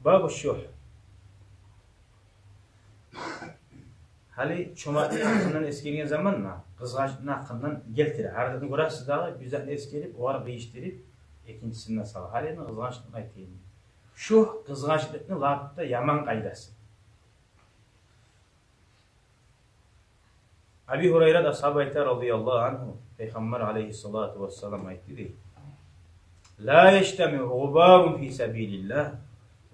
Babu şuh. Hali çomaklı hakkından eskilgen zaman mı? Kızgaçlığın hakkından geltirir. Haradatını görərsiniz dağı, güzel eskilip, o ara değiştirip, ikincisini salır. Halini kızgaçlığını aytayım. Şuh kızgaçlığını lapta yaman kaydası. Abi Hureyre da sahabe radıyallahu anhu Peygamber aleyhissalatu vesselam aytti değil. La yeştemi gubarun fi sabilillah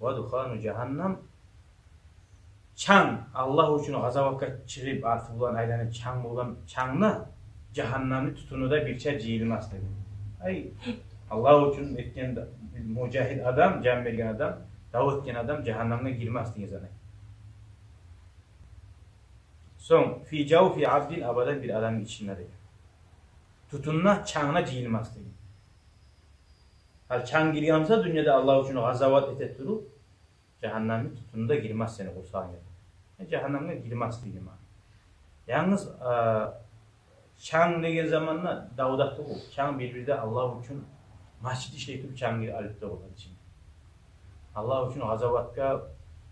ve dukhanu cehennem. Çang Allah için gazavatka çıkıp artık bulan aylanı çang bulan çangna cehennemni tutunuda birçe ciyilmez dedi. Ay Allah için etken mücahid adam, can bergen adam, davet etken adam cehennemine girmez diye zannet. Son fi cevfi abdin abadan bir adamın içinde değil. Tutunna çangına ciyilmez değil. Hal çang giriyorsa dünyada Allah için gazavat etettiru cehennemin tutununda girmez seni o saniyede. Cehennemine girmez değil. Yalnız çang degen zamanla Davud'da bu. Çang birbirinde Allah için masjid işleyip çangı alıp da olan için. Allah için gazavatka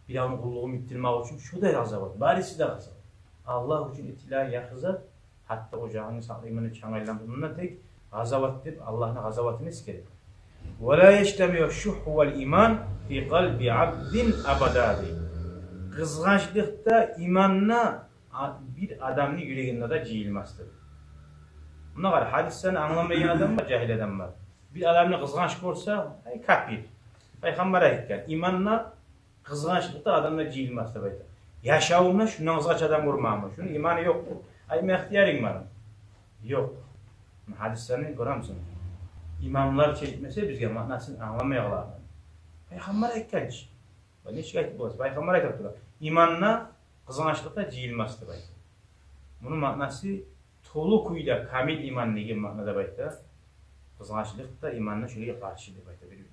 bir an kulluğunu bitirmek için şu da gazavat. Bari siz de gazavat. Allah için itila yakızat hatta ocağını sağlaymanı çangaylan bununla tek gazavattır. Allah'ın gazavatını iskeri. Ve la yeştemiyor şuh vel iman fi kalbi abdin abadadi. Kızgaçlıkta imanla bir adamın yüreğinde de cihilmezdir. Buna kadar hadislerini anlamayan adam var, cahil adam var. Bir adamın kızgaç olsa kafir. Peygamber'e aytgan imanla kızgaçlıkta adamla cihilmezdir. Yaşavımla şundan kızgaç adam vurmamı. Şunun imanı yok. Ay mehtiyarın var. Yok. Hadislerini göremsin. İmamlar çekmese bizge manasını anlamayalım. Peygamber aytgan. Ne şikayet bu? Peygamber aytgan. İmanla kızgaçlıkta cihilmezdir. Bunun manası tolu kuyda kamil iman degen manada bayta. Kızgaçlıkta imanla şöyle karşıdır bayta birbirine.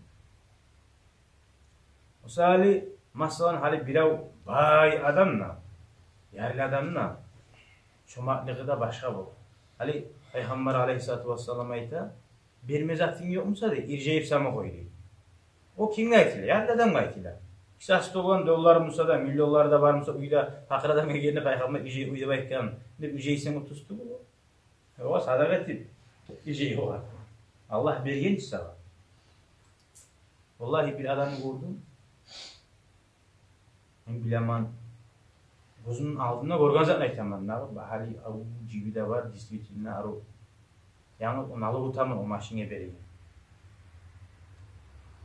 Misali masalan hali birav bay adamla, yerli adamla çomaklığı da başka bu. Hali Peygamber aleyhissalatu vesselam ayta bir mezatin yok musa da irceyip sama koydu. O kim gaytiyle? Yerli adam gaytiyle. Kisası olan dolar musa da milyonlar da var musa uyda fakir adam yerine Peygamber irceyi uyda baytkan. Ne irceysen o tustu bu. O sadakat irceyi var. Allah bergen çisa var. Vallahi bir adamı gördüm. Ben bilemem. Gözünün altında gorganzat aytaman. Hali avu cibide var, disvitinle aru. Yalnız onalı utamın o maşine bereyim.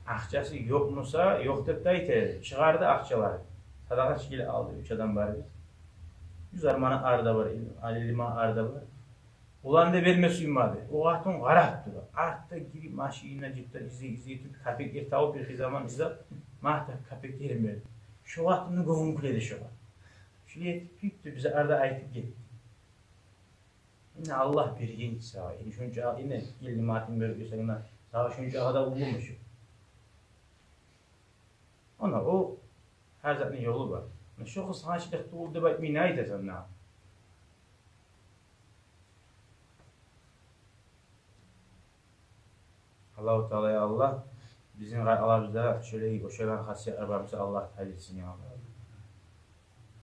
Akçası yok musa, yok dep dayte. Çıkardı akçaları. Sadaka şekilde aldı. 3 adam var biz. 100 armana arda var, 50 arda var. Ulan da verme suymadı. O vaxtın qaraq durur. Artda girip maşinine cidden izleyip kapek tavuk bir zaman izlep mahta kapek yerim şu vaxtını qoğum kuledi şu vaxt. Şu yetip bize arda aytip gitti. Yine Allah bir genç sağ. Şunca yine geldi matin bölgesine sağ şunca ada bulmuş. Ona o her zaman yolu var. Şu kıskançlıkta oldu bak minayet esenler. Allah-u Teala'ya Allah bizim Allah bize şöyle o şeyler hasiyetler varsa Allah hayretsin ya Allah.